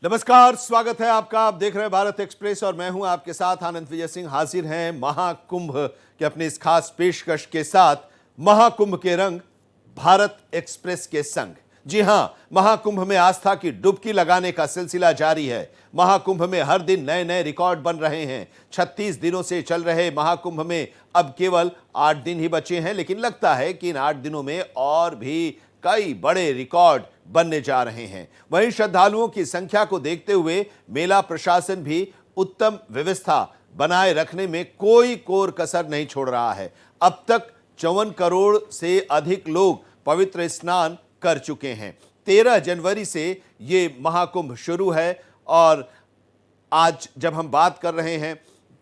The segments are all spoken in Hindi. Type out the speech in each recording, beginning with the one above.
नमस्कार, स्वागत है आपका। आप देख रहे हैं भारत एक्सप्रेस और मैं हूं आपके साथ आनंद विजय सिंह। हाजिर हैं महाकुंभ के अपनी इस खास पेशकश के साथ। महाकुंभ के रंग भारत एक्सप्रेस के संग। जी हां, महाकुंभ में आस्था की डुबकी लगाने का सिलसिला जारी है। महाकुंभ में हर दिन नए नए रिकॉर्ड बन रहे हैं। 36 दिनों से चल रहे महाकुंभ में अब केवल 8 दिन ही बचे हैं, लेकिन लगता है कि इन 8 दिनों में और भी कई बड़े रिकॉर्ड बनने जा रहे हैं। वहीं श्रद्धालुओं की संख्या को देखते हुए मेला प्रशासन भी उत्तम व्यवस्था बनाए रखने में कोई कोर कसर नहीं छोड़ रहा है। अब तक 54 करोड़ से अधिक लोग पवित्र स्नान कर चुके हैं। 13 जनवरी से ये महाकुंभ शुरू है और आज जब हम बात कर रहे हैं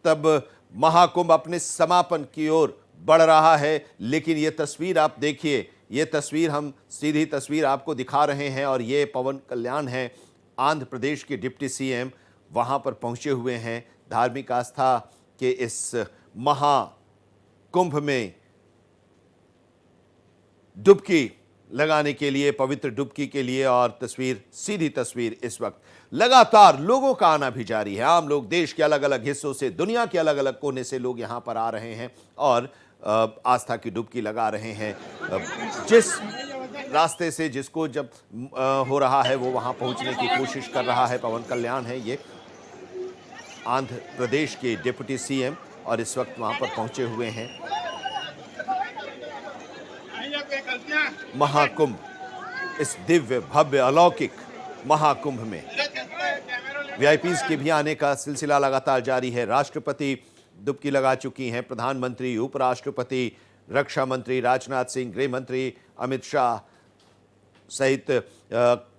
तब महाकुंभ अपने समापन की ओर बढ़ रहा है। लेकिन ये तस्वीर आप देखिए, ये तस्वीर हम सीधी तस्वीर आपको दिखा रहे हैं और ये पवन कल्याण है, आंध्र प्रदेश के डिप्टी सीएम वहाँ पर पहुँचे हुए हैं धार्मिक आस्था के इस महाकुंभ में डुबकी लगाने के लिए, पवित्र डुबकी के लिए। और तस्वीर, सीधी तस्वीर, इस वक्त लगातार लोगों का आना भी जारी है। आम लोग देश के अलग अलग हिस्सों से, दुनिया के अलग अलग कोने से लोग यहाँ पर आ रहे हैं और आस्था की डुबकी लगा रहे हैं। जिस रास्ते से जिसको जब हो रहा है वो वहां पहुंचने की कोशिश कर रहा है। पवन कल्याण है ये, आंध्र प्रदेश के डिप्टी सीएम, और इस वक्त वहां पर पहुंचे हुए हैं। महाकुंभ, इस दिव्य भव्य अलौकिक महाकुंभ में वीआईपीज के भी आने का सिलसिला लगातार जारी है। राष्ट्रपति डुबकी लगा चुकी हैं, प्रधानमंत्री, उपराष्ट्रपति, रक्षा मंत्री राजनाथ सिंह, गृह मंत्री अमित शाह सहित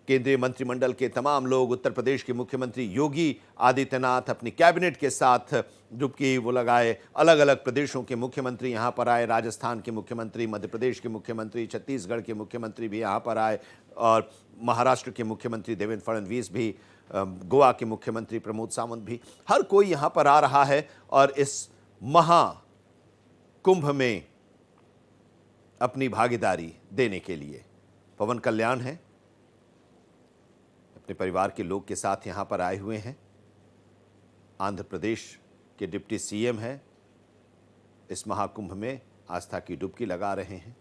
केंद्रीय मंत्रिमंडल के तमाम लोग, उत्तर प्रदेश के मुख्यमंत्री योगी आदित्यनाथ अपनी कैबिनेट के साथ डुबकी वो लगाए। अलग अलग प्रदेशों के मुख्यमंत्री यहाँ पर आए, राजस्थान के मुख्यमंत्री, मध्य प्रदेश के मुख्यमंत्री, छत्तीसगढ़ के मुख्यमंत्री भी यहाँ पर आए और महाराष्ट्र के मुख्यमंत्री देवेंद्र फडणवीस भी, गोवा के मुख्यमंत्री प्रमोद सावंत भी, हर कोई यहाँ पर आ रहा है और इस महाकुंभ में अपनी भागीदारी देने के लिए। पवन कल्याण है, अपने परिवार के लोग के साथ यहाँ पर आए हुए हैं। आंध्र प्रदेश के डिप्टी सीएम हैं, इस महाकुंभ में आस्था की डुबकी लगा रहे हैं।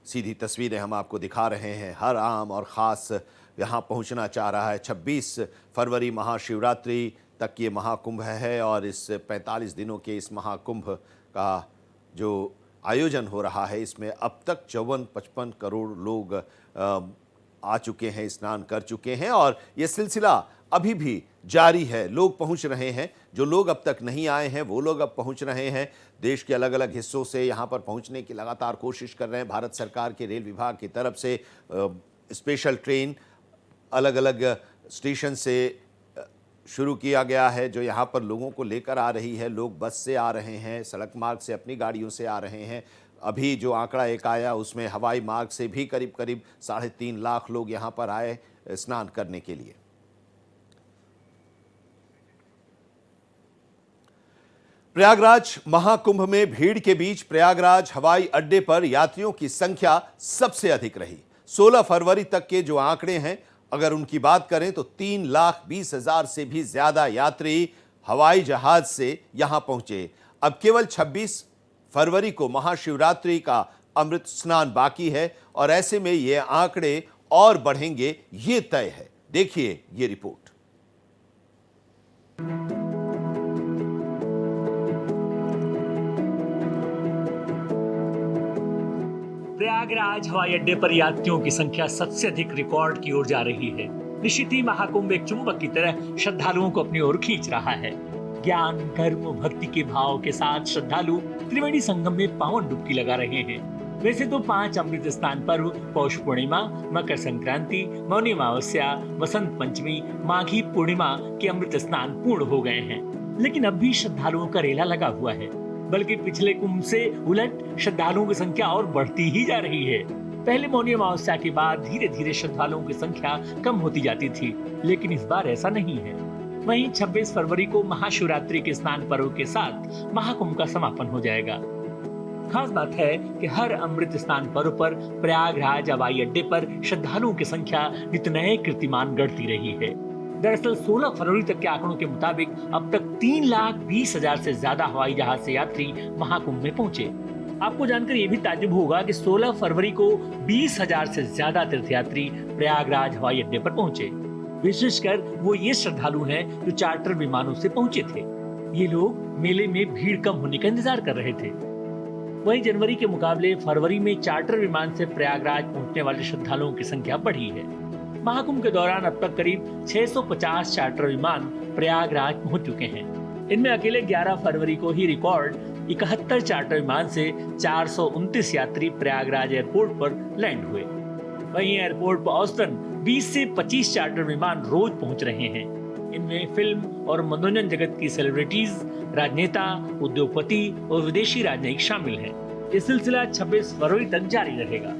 सीधी तस्वीरें हम आपको दिखा रहे हैं। हर आम और ख़ास यहाँ पहुँचना चाह रहा है। 26 फरवरी महाशिवरात्रि तक ये महाकुंभ है और इस 45 दिनों के इस महाकुंभ का जो आयोजन हो रहा है, इसमें अब तक 54-55 करोड़ लोग आ चुके हैं, स्नान कर चुके हैं और ये सिलसिला अभी भी जारी है। लोग पहुंच रहे हैं, जो लोग अब तक नहीं आए हैं वो लोग अब पहुंच रहे हैं। देश के अलग अलग हिस्सों से यहाँ पर पहुंचने की लगातार कोशिश कर रहे हैं। भारत सरकार के रेल विभाग की तरफ से स्पेशल ट्रेन अलग अलग स्टेशन से शुरू किया गया है, जो यहाँ पर लोगों को लेकर आ रही है। लोग बस से आ रहे हैं, सड़क मार्ग से अपनी गाड़ियों से आ रहे हैं। अभी जो आंकड़ा एक आया उसमें हवाई मार्ग से भी करीब करीब 3.5 लाख लोग यहाँ पर आए स्नान करने के लिए। प्रयागराज महाकुंभ में भीड़ के बीच प्रयागराज हवाई अड्डे पर यात्रियों की संख्या सबसे अधिक रही। 16 फरवरी तक के जो आंकड़े हैं, अगर उनकी बात करें तो 3,20,000 से भी ज्यादा यात्री हवाई जहाज से यहां पहुंचे। अब केवल 26 फरवरी को महाशिवरात्रि का अमृत स्नान बाकी है और ऐसे में ये आंकड़े और बढ़ेंगे, ये तय है। देखिए ये रिपोर्ट। प्रयागराज हवाई अड्डे पर यात्रियों की संख्या सबसे अधिक रिकॉर्ड की ओर जा रही है। निश्चित ही महाकुंभ एक चुंबक की तरह श्रद्धालुओं को अपनी ओर खींच रहा है। ज्ञान, धर्म, भक्ति के भाव के साथ श्रद्धालु त्रिवेणी संगम में पावन डुबकी लगा रहे हैं। वैसे तो 5 अमृत स्नान पर्व पौष पूर्णिमा, मकर संक्रांति, मौनी अमावस्या, वसंत पंचमी, माघी पूर्णिमा के अमृत स्नान पूर्ण हो गए हैं, लेकिन अब भी श्रद्धालुओं का रेला लगा हुआ है। बल्कि पिछले कुंभ से उलट श्रद्धालुओं की संख्या और बढ़ती ही जा रही है। पहले मौनी अमावस्या के बाद धीरे धीरे श्रद्धालुओं की संख्या कम होती जाती थी, लेकिन इस बार ऐसा नहीं है। वहीं 26 फरवरी को महाशिवरात्रि के स्नान पर्व के साथ महाकुंभ का समापन हो जाएगा। खास बात है कि हर अमृत स्नान पर्व पर प्रयागराज हवाई अड्डे पर श्रद्धालुओं की संख्या नित नए कीर्तिमान गढ़ती रही है। दरअसल 16 फरवरी तक के आंकड़ों के मुताबिक अब तक 3,20,000 से ज्यादा हवाई जहाज से यात्री महाकुंभ में पहुंचे। आपको जानकर यह भी ताज्जुब होगा कि 16 फरवरी को 20,000 से ज्यादा तीर्थयात्री प्रयागराज हवाई अड्डे पर पहुंचे। विशेषकर वो ये श्रद्धालु हैं जो चार्टर विमानों से पहुंचे थे। ये लोग मेले में भीड़ कम होने का इंतजार कर रहे थे। वहीं जनवरी के मुकाबले फरवरी में चार्टर विमान से प्रयागराज पहुंचने वाले श्रद्धालुओं की संख्या बढ़ी है। महाकुंभ के दौरान अब तक करीब 650 चार्टर विमान प्रयागराज पहुंच चुके हैं। इनमें अकेले 11 फरवरी को ही रिकॉर्ड 71 चार्टर विमान से 429 यात्री प्रयागराज एयरपोर्ट पर लैंड हुए। वहीं एयरपोर्ट पर औसतन 20 से 25 चार्टर विमान रोज पहुंच रहे हैं। इनमें फिल्म और मनोरंजन जगत की सेलिब्रिटीज, राजनेता, उद्योगपति और विदेशी राजनयिक शामिल हैं। ये सिलसिला 26 फरवरी तक जारी रहेगा।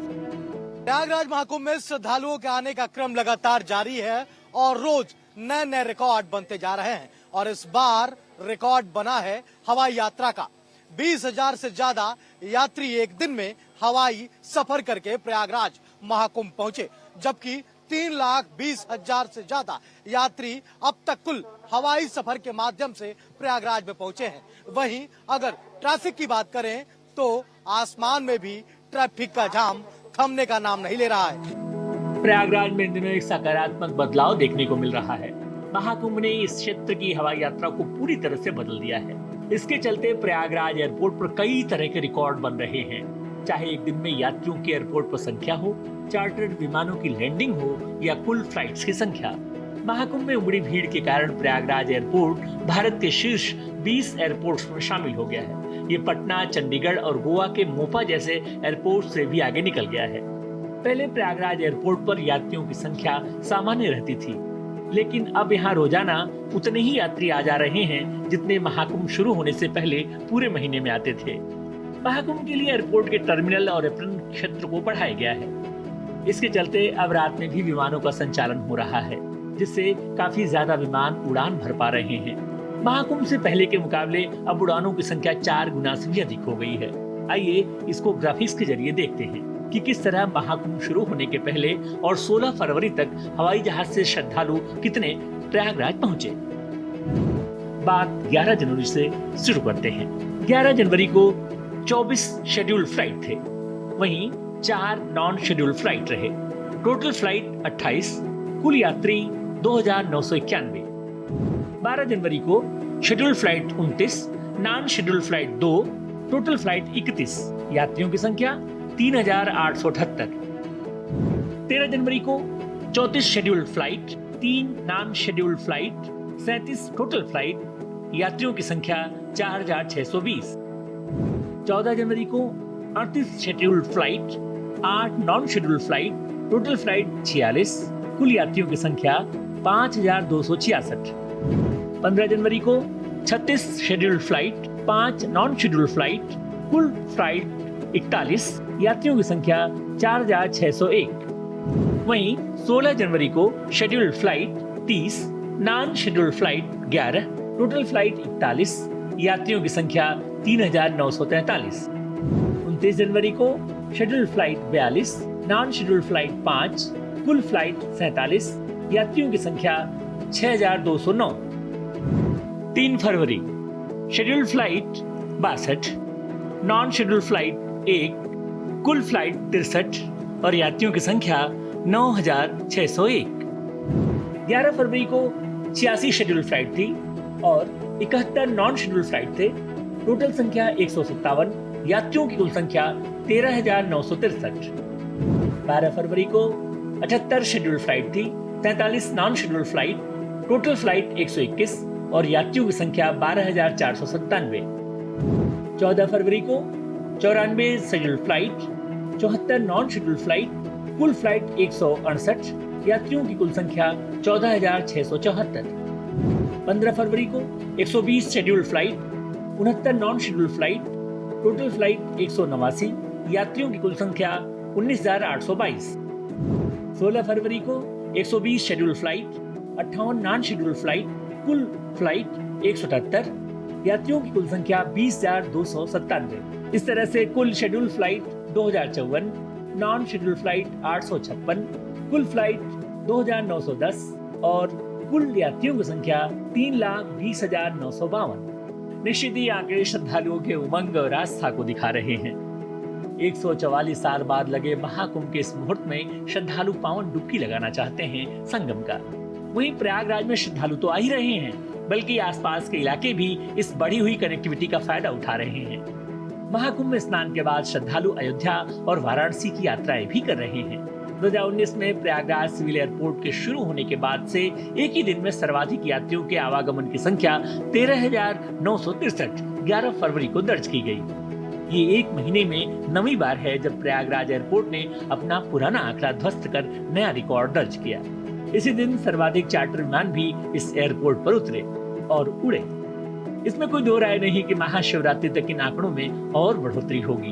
प्रयागराज महाकुंभ में श्रद्धालुओं के आने का क्रम लगातार जारी है और रोज नए नए रिकॉर्ड बनते जा रहे हैं। और इस बार रिकॉर्ड बना है हवाई यात्रा का। 20,000 से ज्यादा यात्री एक दिन में हवाई सफर करके प्रयागराज महाकुंभ पहुंचे, जबकि 3,20,000 से ज्यादा यात्री अब तक कुल हवाई सफर के माध्यम से प्रयागराज में पहुंचे हैं। वहीं अगर ट्रैफिक की बात करें तो आसमान में भी ट्रैफिक का जाम थमने का नाम नहीं ले रहा है। प्रयागराज में इन दिनों एक सकारात्मक बदलाव देखने को मिल रहा है। महाकुंभ ने इस क्षेत्र की हवाई यात्रा को पूरी तरह से बदल दिया है। इसके चलते प्रयागराज एयरपोर्ट पर कई तरह के रिकॉर्ड बन रहे हैं। चाहे एक दिन में यात्रियों की एयरपोर्ट पर संख्या हो, चार्टर्ड विमानों की लैंडिंग हो या कुल फ्लाइट्स की संख्या। महाकुंभ में उमड़ी भीड़ के कारण प्रयागराज एयरपोर्ट भारत के शीर्ष 20 एयरपोर्ट्स में शामिल हो गया है। ये पटना, चंडीगढ़ और गोवा के मोपा जैसे एयरपोर्ट से भी आगे निकल गया है। पहले प्रयागराज एयरपोर्ट पर यात्रियों की संख्या सामान्य रहती थी, लेकिन अब यहाँ रोजाना उतने ही यात्री आ जा रहे हैं जितने महाकुंभ शुरू होने से पहले पूरे महीने में आते थे। महाकुंभ के लिए एयरपोर्ट के टर्मिनल और एप्रन क्षेत्र को बढ़ाया गया है। इसके चलते अब रात में भी विमानों का संचालन हो रहा है, जिससे काफी ज्यादा विमान उड़ान भर पा रहे हैं। महाकुंभ से पहले के मुकाबले अब उड़ानों की संख्या 4 गुना से भी अधिक हो गई है। आइए इसको ग्राफिक्स के जरिए देखते हैं कि किस तरह महाकुंभ शुरू होने के पहले और 16 फरवरी तक हवाई जहाज से श्रद्धालु कितने प्रयागराज पहुंचे। बात 11 जनवरी से शुरू करते हैं। 11 जनवरी को 24 शेड्यूल फ्लाइट थे, वहीं 4 नॉन शेड्यूल फ्लाइट रहे। टोटल फ्लाइट 28, कुल यात्री 2,991। 12 जनवरी को schedule flight 29, non schedule flight 2, total flight 31, यात्रियों की संख्या 3,878। 13 जनवरी को 34 schedule flight, 3 non schedule flight, 37 total flight, यात्रियों की संख्या 4,620। 14 जनवरी को 38 schedule flight, 8 non schedule flight, total flight 46, कुल यात्रियों की संख्या 5,266। 15 जनवरी को 36 schedule flight, 5 non schedule flight, कुल फ्लाइट 41, यात्रियों की संख्या 4,601। वहीं 16 जनवरी को schedule flight 30, non schedule flight 11, total flight 41, यात्रियों की संख्या 3,943। 29 जनवरी को schedule flight 42, non schedule flight 5, कुल फ्लाइट 47, यात्रियों की संख्या 6,209। 3 फरवरी schedule flight 62, non schedule flight 1, कुल फ्लाइट 63 और यात्रियों की संख्या 9,601। 11 फरवरी को 86 शेड्यूल फ्लाइट थी और 71 नॉन शेड्यूल फ्लाइट थे। टोटल संख्या 157, यात्रियों की कुल संख्या 13,963। 12 फरवरी को 78 शेड्यूल फ्लाइट थी, 43 non schedule flight, total flight 121 और यात्रियों की संख्या 12,497। 14 फरवरी को 94 schedule flight, 74 non schedule flight, कुल फ्लाइट 168, यात्रियों की कुल संख्या 14,674। 15 फरवरी को 120 schedule flight, 69 non schedule flight, total flight 189, यात्रियों की कुल संख्या 19,822। 16 फरवरी को 120 schedule flight, 58 non schedule flight, कुल फ्लाइट 177, यात्रियों की कुल संख्या 20,297। इस तरह से कुल schedule flight 2054, non schedule flight 856, कुल फ्लाइट 2910 और कुल यात्रियों की संख्या 3,20,952। निश्चित ही आंकड़े श्रद्धालुओं के उमंग और आस्था को दिखा रहे हैं। 144 साल बाद लगे महाकुंभ के इस मुहूर्त में श्रद्धालु पावन डुबकी लगाना चाहते हैं संगम का। वहीं प्रयागराज में श्रद्धालु तो आ ही रहे हैं, बल्कि आसपास के इलाके भी इस बढ़ी हुई कनेक्टिविटी का फायदा उठा रहे हैं। महाकुंभ में स्नान के बाद श्रद्धालु अयोध्या और वाराणसी की यात्राएं भी कर रहे हैं। 2019 में प्रयागराज सिविल एयरपोर्ट के शुरू होने के बाद से एक ही दिन में सर्वाधिक यात्रियों के आवागमन की संख्या 13,963 11 फरवरी को दर्ज की गई। ये एक महीने में 9वीं बार है जब प्रयागराज एयरपोर्ट ने अपना पुराना आंकड़ा ध्वस्त कर नया रिकॉर्ड दर्ज किया। इसी दिन सर्वाधिक चार्टर विमान भी इस एयरपोर्ट पर उतरे और उड़े। इसमें कोई दो राय नहीं कि महाशिवरात्रि तक इन आंकड़ों में और बढ़ोतरी होगी।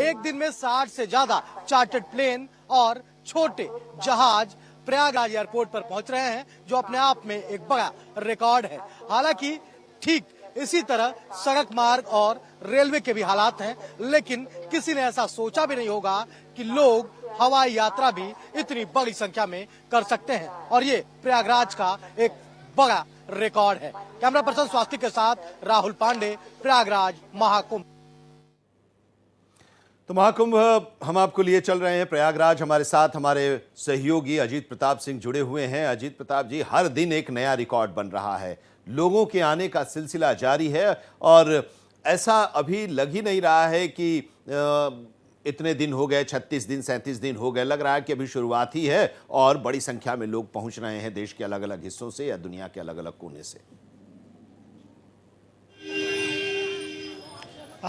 एक दिन में 60 से ज्यादा चार्टर्ड प्लेन और छोटे जहाज प्रयागराज एयरपोर्ट पर पहुंच रहे हैं, जो अपने आप में एक बड़ा रिकॉर्ड है। हालांकि ठीक इसी तरह सड़क मार्ग और रेलवे के भी हालात हैं, लेकिन किसी ने ऐसा सोचा भी नहीं होगा कि लोग हवाई यात्रा भी इतनी बड़ी संख्या में कर सकते हैं, और ये प्रयागराज का एक बड़ा रिकॉर्ड है। कैमरा पर्सन स्वास्थ्य के साथ राहुल पांडे, प्रयागराज महाकुंभ। तो महाकुंभ हम आपको लिए चल रहे हैं प्रयागराज। हमारे साथ हमारे सहयोगी अजीत प्रताप सिंह जुड़े हुए हैं। अजीत प्रताप जी, हर दिन एक नया रिकॉर्ड बन रहा है, लोगों के आने का सिलसिला जारी है और ऐसा अभी लग ही नहीं रहा है कि इतने दिन हो गए, 36 दिन 37 दिन हो गए। लग रहा है कि अभी शुरुआत ही है और बड़ी संख्या में लोग पहुंच रहे हैं देश के अलग अलग हिस्सों से या दुनिया के अलग अलग कोने से।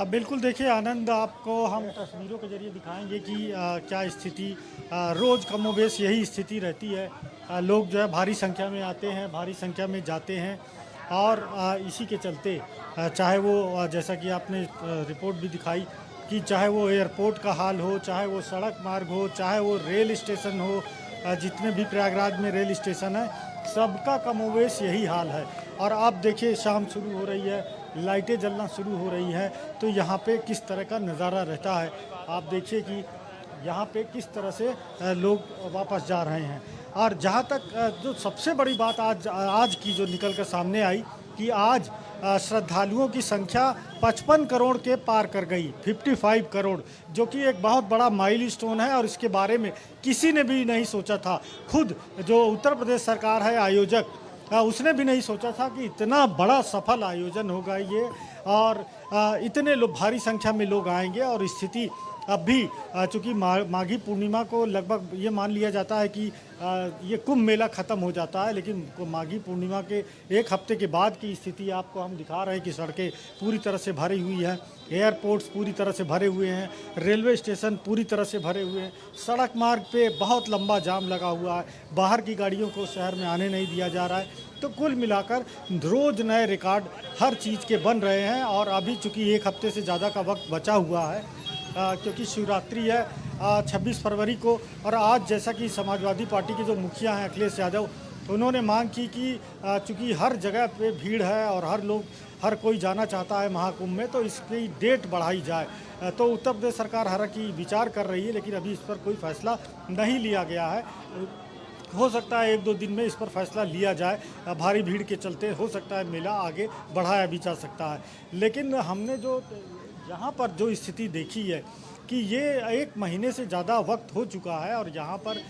बिल्कुल, देखिए आनंद, आपको हम तस्वीरों के जरिए दिखाएंगे कि क्या स्थिति रोज़ कमोबेश यही स्थिति रहती है। लोग जो है भारी संख्या में आते हैं, भारी संख्या में जाते हैं और इसी के चलते चाहे वो जैसा कि आपने रिपोर्ट भी दिखाई कि चाहे वो एयरपोर्ट का हाल हो, चाहे वो सड़क मार्ग हो, चाहे वो रेल स्टेशन हो, जितने भी प्रयागराज में रेल स्टेशन है सबका कमोवेश यही हाल है। और अब देखिए शाम शुरू हो रही है, लाइटें जलना शुरू हो रही हैं, तो यहाँ पे किस तरह का नज़ारा रहता है। आप देखिए कि यहाँ पे किस तरह से लोग वापस जा रहे हैं। और जहाँ तक जो सबसे बड़ी बात आज की जो निकल कर सामने आई कि आज श्रद्धालुओं की संख्या 55 करोड़ के पार कर गई, 55 करोड़, जो कि एक बहुत बड़ा माइलस्टोन है और इसके बारे में किसी ने भी नहीं सोचा था। खुद जो उत्तर प्रदेश सरकार है आयोजक, उसने भी नहीं सोचा था कि इतना बड़ा सफल आयोजन होगा ये, और इतने लोग भारी संख्या में लोग आएंगे। और स्थिति अब भी चूँकि माघी पूर्णिमा को लगभग ये मान लिया जाता है कि ये कुंभ मेला ख़त्म हो जाता है, लेकिन माघी पूर्णिमा के एक हफ्ते के बाद की स्थिति आपको हम दिखा रहे हैं कि सड़कें पूरी तरह से भरी हुई हैं, एयरपोर्ट्स पूरी तरह से भरे हुए हैं, रेलवे स्टेशन पूरी तरह से भरे हुए हैं, सड़क मार्ग पे बहुत लंबा जाम लगा हुआ है, बाहर की गाड़ियों को शहर में आने नहीं दिया जा रहा है। तो कुल मिलाकर रोज़ नए रिकॉर्ड हर चीज़ के बन रहे हैं। और अभी चूँकि एक हफ्ते से ज़्यादा का वक्त बचा हुआ है, क्योंकि शिवरात्रि है 26 फरवरी को, और आज जैसा कि समाजवादी पार्टी के जो मुखिया हैं अखिलेश यादव, उन्होंने मांग की कि चूँकि हर जगह पे भीड़ है और हर कोई जाना चाहता है महाकुंभ में, तो इसकी डेट बढ़ाई जाए। तो उत्तर प्रदेश सरकार हालांकि विचार कर रही है, लेकिन अभी इस पर कोई फैसला नहीं लिया गया है। हो सकता है 1-2 दिन में इस पर फैसला लिया जाए। भारी भीड़ के चलते हो सकता है मेला आगे बढ़ाया भी जा सकता है। लेकिन हमने जो यहाँ पर जो स्थिति देखी है कि ये 1 महीने से ज़्यादा वक्त हो चुका है, और यहाँ पर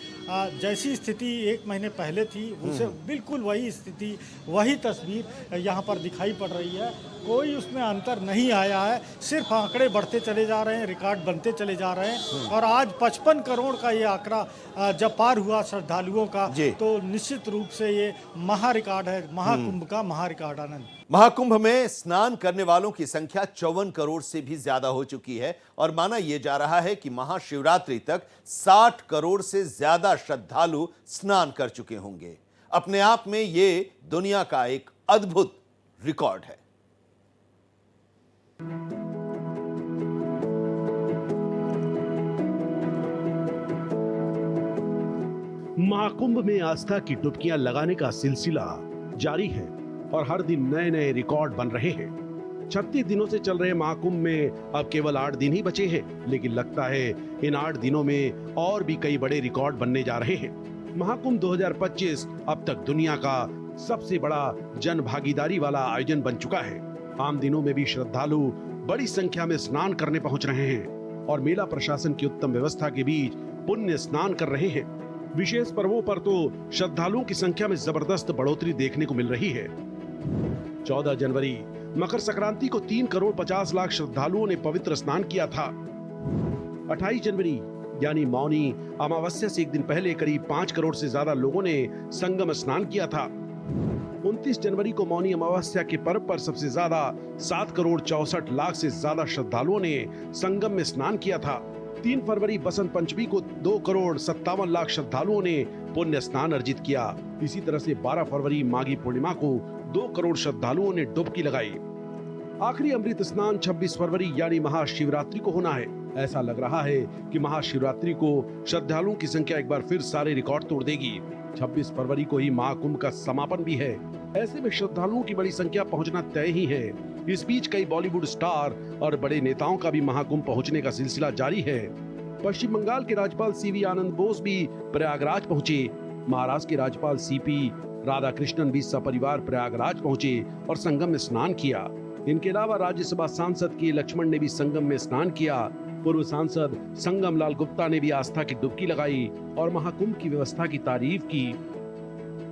जैसी स्थिति 1 महीने पहले थी उसे बिल्कुल वही स्थिति, वही तस्वीर यहाँ पर दिखाई पड़ रही है। कोई उसमें अंतर नहीं आया है, सिर्फ आंकड़े बढ़ते चले जा रहे हैं, रिकॉर्ड बनते चले जा रहे हैं। और आज 55 करोड़ का ये आंकड़ा जब पार हुआ श्रद्धालुओं का, तो निश्चित रूप से ये महा रिकॉर्ड है, महाकुंभ का महा रिकॉर्ड। आनंद, महाकुंभ में स्नान करने वालों की संख्या 54 करोड़ से भी ज्यादा हो चुकी है और माना यह जा रहा है कि महाशिवरात्रि तक 60 करोड़ से ज्यादा श्रद्धालु स्नान कर चुके होंगे। अपने आप में यह दुनिया का एक अद्भुत रिकॉर्ड है। महाकुंभ में आस्था की डुबकियां लगाने का सिलसिला जारी है और हर दिन नए नए रिकॉर्ड बन रहे हैं। 36 दिनों से चल रहे महाकुंभ में अब केवल 8 दिन ही बचे हैं, लेकिन लगता है इन 8 दिनों में और भी कई बड़े रिकॉर्ड बनने जा रहे हैं। महाकुंभ 2025 अब तक दुनिया का सबसे बड़ा जन भागीदारी वाला आयोजन बन चुका है। आम दिनों में भी श्रद्धालु बड़ी संख्या में स्नान करने पहुंच रहे हैं और मेला प्रशासन की उत्तम व्यवस्था के बीच पुण्य स्नान कर रहे हैं। विशेष पर्वों पर तो श्रद्धालुओं की संख्या में जबरदस्त बढ़ोतरी देखने को मिल रही है। 14 जनवरी मकर संक्रांति को 3 करोड़ 50 लाख श्रद्धालुओं ने पवित्र स्नान किया था। 28 जनवरी यानी मौनी अमावस्या से एक दिन पहले करीब 5 करोड़ से ज्यादा लोगों ने संगम स्नान किया था। 29 जनवरी को मौनी अमावस्या के पर्व पर सबसे ज्यादा 7 करोड़ 64 लाख से ज्यादा श्रद्धालुओं ने संगम में स्नान किया था। 3 फरवरी बसंत पंचमी को 2 करोड़ 57 लाख श्रद्धालुओं ने पुण्य स्नान अर्जित किया। इसी तरह से 12 फरवरी माघी पूर्णिमा को 2 करोड़ श्रद्धालुओं ने डुबकी लगाई। आखिरी अमृत स्नान 26 फरवरी यानी महाशिवरात्रि को होना है। ऐसा लग रहा है कि महाशिवरात्रि को श्रद्धालुओं की संख्या एक बार फिर सारे रिकॉर्ड तोड़ देगी। 26 फरवरी को ही महाकुंभ का समापन भी है। ऐसे में श्रद्धालुओं की बड़ी संख्या पहुंचना तय ही है। इस बीच कई बॉलीवुड स्टार और बड़े नेताओं का भी महाकुंभ पहुंचने का सिलसिला जारी है। पश्चिम बंगाल के राज्यपाल सीवी आनंद बोस भी प्रयागराज पहुंचे। महाराष्ट्र के राज्यपाल सीपी राधाकृष्णन भी सपरिवार प्रयागराज पहुंचे और संगम में स्नान किया। इनके अलावा राज्यसभा सांसद के लक्ष्मण ने भी संगम में स्नान किया। पूर्व सांसद संगम लाल गुप्ता ने भी आस्था की डुबकी लगाई और महाकुंभ की व्यवस्था की तारीफ की।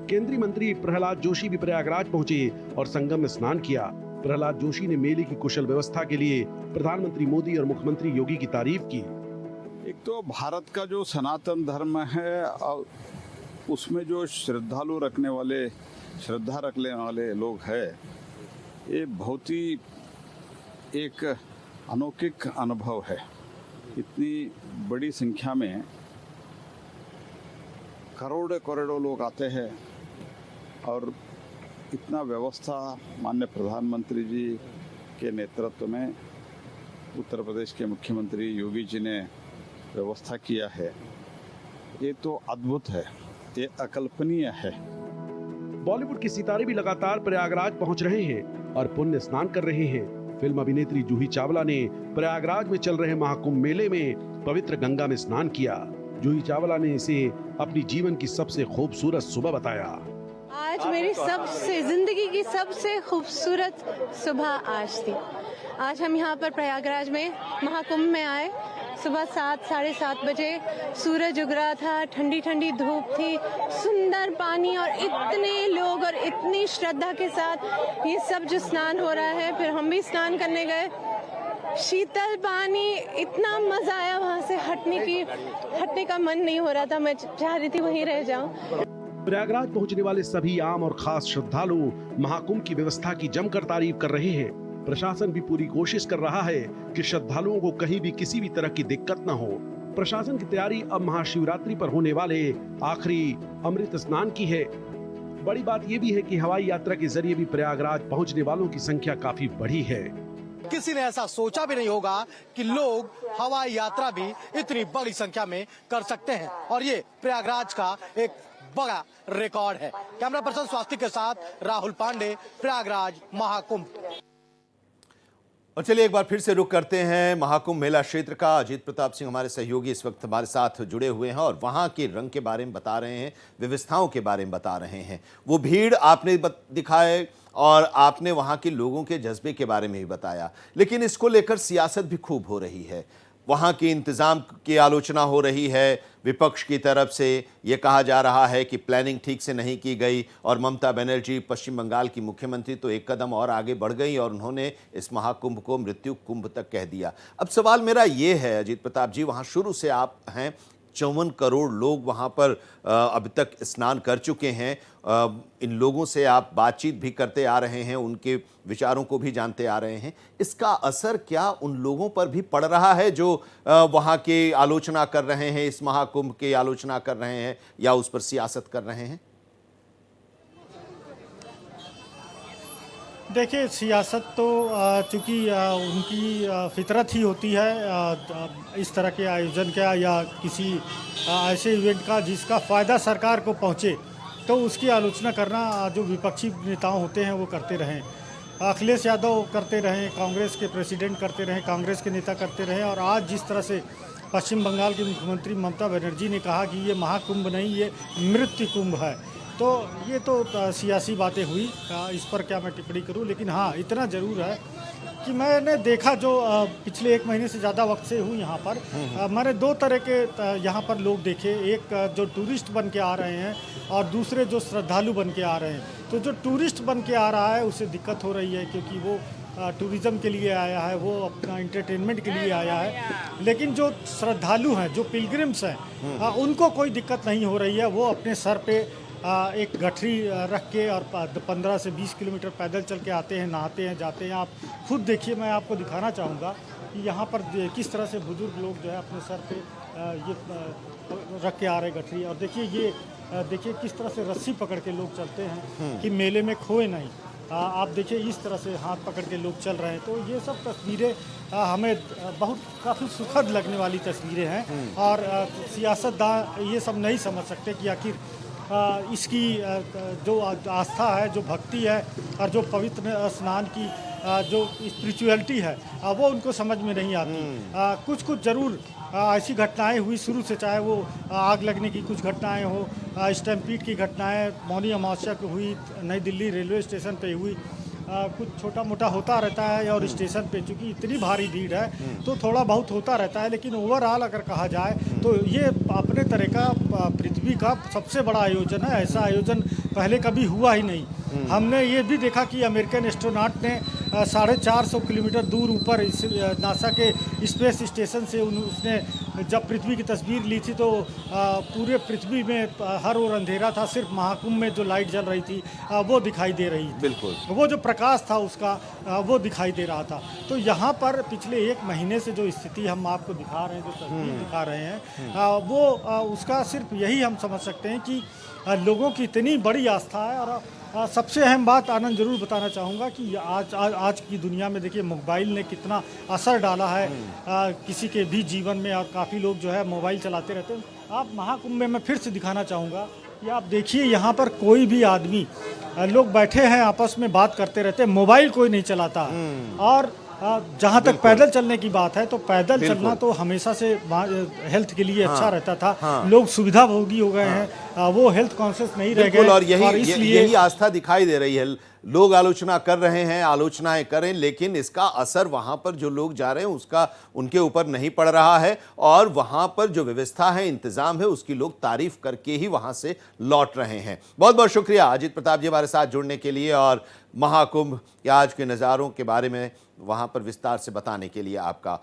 केंद्रीय मंत्री प्रहलाद जोशी भी प्रयागराज पहुंचे और संगम में स्नान किया। प्रहलाद जोशी ने मेले की कुशल व्यवस्था के लिए प्रधानमंत्री मोदी और मुख्यमंत्री योगी की तारीफ की। एक तो भारत का जो सनातन धर्म है और उसमें जो श्रद्धा रखने वाले लोग हैं, ये बहुत ही एक अलौकिक अनुभव है। इतनी बड़ी संख्या में करोड़ों करोड़ों लोग आते हैं और इतना व्यवस्था माननीय प्रधानमंत्री जी के नेतृत्व में उत्तर प्रदेश के मुख्यमंत्री योगी जी ने व्यवस्था किया है। ये तो अद्भुत है, ये अकल्पनीय है। बॉलीवुड के सितारे भी लगातार प्रयागराज पहुंच रहे हैं और पुण्य स्नान कर रहे हैं। फिल्म अभिनेत्री जूही चावला ने प्रयागराज में चल रहे महाकुंभ मेले में पवित्र गंगा में स्नान किया। जूही चावला ने इसे अपनी जीवन की सबसे खूबसूरत सुबह बताया। आज मेरी जिंदगी की सबसे खूबसूरत सुबह आज थी। आज हम यहाँ पर प्रयागराज में महाकुंभ में आए। सुबह 7-7:30 बजे सूरज उग रहा था, ठंडी ठंडी धूप थी, सुंदर पानी और इतने लोग और इतनी श्रद्धा के साथ ये सब जो स्नान हो रहा है। फिर हम भी स्नान करने गए, शीतल पानी, इतना मजा आया। वहाँ से हटने का मन नहीं हो रहा था, मैं चाह रही थी वहीं रह जाऊं। प्रयागराज पहुंचने वाले सभी आम और खास श्रद्धालु महाकुंभ की व्यवस्था की जमकर तारीफ कर रहे हैं। प्रशासन भी पूरी कोशिश कर रहा है कि श्रद्धालुओं को कहीं भी किसी भी तरह की दिक्कत न हो। प्रशासन की तैयारी अब महाशिवरात्रि पर होने वाले आखिरी अमृत स्नान की है। बड़ी बात यह भी है कि हवाई यात्रा के जरिए भी प्रयागराज पहुंचने वालों की संख्या काफी बढ़ी है। किसी ने ऐसा सोचा भी नहीं होगा कि लोग हवाई यात्रा भी इतनी बड़ी संख्या में कर सकते हैं और ये प्रयागराज का एक बड़ा रिकॉर्ड है। कैमरा पर्सन स्वास्थ्य के साथ राहुल पांडे, प्रयागराज महाकुंभ। और चलिए एक बार फिर से रुख करते हैं महाकुंभ मेला क्षेत्र का। अजीत प्रताप सिंह हमारे सहयोगी इस वक्त हमारे साथ जुड़े हुए हैं और वहां के रंग के बारे में बता रहे हैं, व्यवस्थाओं के बारे में बता रहे हैं। वो भीड़ आपने दिखाए और आपने वहां के लोगों के जज्बे के बारे में भी बताया, लेकिन इसको लेकर सियासत भी खूब हो रही है। वहाँ के इंतज़ाम की आलोचना हो रही है। विपक्ष की तरफ से ये कहा जा रहा है कि प्लानिंग ठीक से नहीं की गई और ममता बनर्जी पश्चिम बंगाल की मुख्यमंत्री तो एक कदम और आगे बढ़ गई और उन्होंने इस महाकुंभ को मृत्यु कुंभ तक कह दिया। अब सवाल मेरा ये है अजीत प्रताप जी, वहाँ शुरू से आप हैं, 54 करोड़ लोग वहाँ पर अब तक स्नान कर चुके हैं। इन लोगों से आप बातचीत भी करते आ रहे हैं, उनके विचारों को भी जानते आ रहे हैं। इसका असर क्या उन लोगों पर भी पड़ रहा है जो वहाँ के आलोचना कर रहे हैं, इस महाकुंभ की आलोचना कर रहे हैं या उस पर सियासत कर रहे हैं? देखिए, सियासत तो चूँकि उनकी फितरत ही होती है इस तरह के आयोजन का या किसी ऐसे इवेंट का जिसका फ़ायदा सरकार को पहुँचे, तो उसकी आलोचना करना जो विपक्षी नेताओं होते हैं वो करते रहें। अखिलेश यादव करते रहे, कांग्रेस के प्रेसिडेंट करते रहे, कांग्रेस के नेता करते रहे, और आज जिस तरह से पश्चिम बंगाल की मुख्यमंत्री ममता बनर्जी ने कहा कि ये महाकुंभ नहीं, ये मृत्यु कुंभ है, तो ये तो सियासी बातें हुई, इस पर क्या मैं टिप्पणी करूं। लेकिन हाँ, इतना ज़रूर है कि मैंने देखा, जो पिछले 1 महीने से ज़्यादा वक्त से हूँ यहाँ पर, मैंने 2 तरह के यहाँ पर लोग देखे। एक जो टूरिस्ट बन के आ रहे हैं और दूसरे जो श्रद्धालु बन के आ रहे हैं। तो जो टूरिस्ट बन के आ रहा है उसे दिक्कत हो रही है, क्योंकि वो टूरिज़्म के लिए आया है, वो अपना इंटरटेनमेंट के लिए आया है। लेकिन जो श्रद्धालु हैं, जो पिलग्रिम्स हैं, उनको कोई दिक्कत नहीं हो रही है। वो अपने सर पे एक गठरी रख के और 15 से 20 किलोमीटर पैदल चल के आते हैं, नहाते हैं, जाते हैं। आप खुद देखिए, मैं आपको दिखाना चाहूँगा कि यहाँ पर किस तरह से बुजुर्ग लोग जो है अपने सर पे ये रख के आ रहे गठरी। और देखिए, ये देखिए किस तरह से रस्सी पकड़ के लोग चलते हैं कि मेले में खोए नहीं। आप देखिए, इस तरह से हाथ पकड़ के लोग चल रहे हैं। तो ये सब तस्वीरें हमें बहुत काफ़ी सुखद लगने वाली तस्वीरें हैं। और सियासतदान ये सब नहीं समझ सकते कि आखिर इसकी जो आस्था है, जो भक्ति है, और जो पवित्र स्नान की जो स्पिरिचुअलिटी है, वो उनको समझ में नहीं आती। कुछ कुछ ज़रूर ऐसी घटनाएं हुई शुरू से, चाहे वो आग लगने की कुछ घटनाएं हो, स्टैम्पीड की घटनाएं मौनी अमावस्या को हुई, नई दिल्ली रेलवे स्टेशन पे हुई, कुछ छोटा मोटा होता रहता है। और स्टेशन पे चूँकि इतनी भारी भीड़ है तो थोड़ा बहुत होता रहता है। लेकिन ओवरऑल अगर कहा जाए तो ये अपने तरह का पृथ्वी का सबसे बड़ा आयोजन है। ऐसा आयोजन पहले कभी हुआ ही नहीं। हमने ये भी देखा कि अमेरिकन एस्ट्रोनॉट ने 450 किलोमीटर दूर ऊपर इस नासा के स्पेस स्टेशन से उसने जब पृथ्वी की तस्वीर ली थी तो पूरे पृथ्वी में हर ओर अंधेरा था, सिर्फ महाकुंभ में जो लाइट जल रही थी वो दिखाई दे रही थी। बिल्कुल, वो जो प्रकाश था उसका वो दिखाई दे रहा था। तो यहाँ पर पिछले 1 महीने से जो स्थिति हम आपको दिखा रहे हैं, जो तस्वीर दिखा रहे हैं, वो उसका सिर्फ यही हम समझ सकते हैं कि लोगों की इतनी बड़ी आस्था है। और सबसे अहम बात आनंद जरूर बताना चाहूँगा कि आज की दुनिया में देखिए मोबाइल ने कितना असर डाला है किसी के भी जीवन में, और काफ़ी लोग जो है मोबाइल चलाते रहते हैं। आप महाकुंभ में मैं फिर से दिखाना चाहूँगा कि आप देखिए, यहाँ पर कोई भी आदमी, लोग बैठे हैं आपस में बात करते रहते हैं, मोबाइल कोई नहीं चलाता। और जहाँ तक पैदल चलने की बात है तो पैदल चलना तो हमेशा से हेल्थ के लिए अच्छा रहता था। लोग सुविधा भोगी हो गए हैं, वो हेल्थ कॉन्शियस नहीं रह गए। और यही आस्था दिखाई दे रही है। लोग आलोचना कर रहे हैं, आलोचनाएं करें, लेकिन इसका असर वहां पर जो लोग जा रहे हैं उसका उनके ऊपर नहीं पड़ रहा है। और वहां पर जो व्यवस्था है, इंतजाम है, उसकी लोग तारीफ करके ही वहां से लौट रहे हैं। बहुत बहुत शुक्रिया अजीत प्रताप जी हमारे साथ जुड़ने के लिए और महाकुंभ के आज के नज़ारों के बारे में वहां पर विस्तार से बताने के लिए आपका।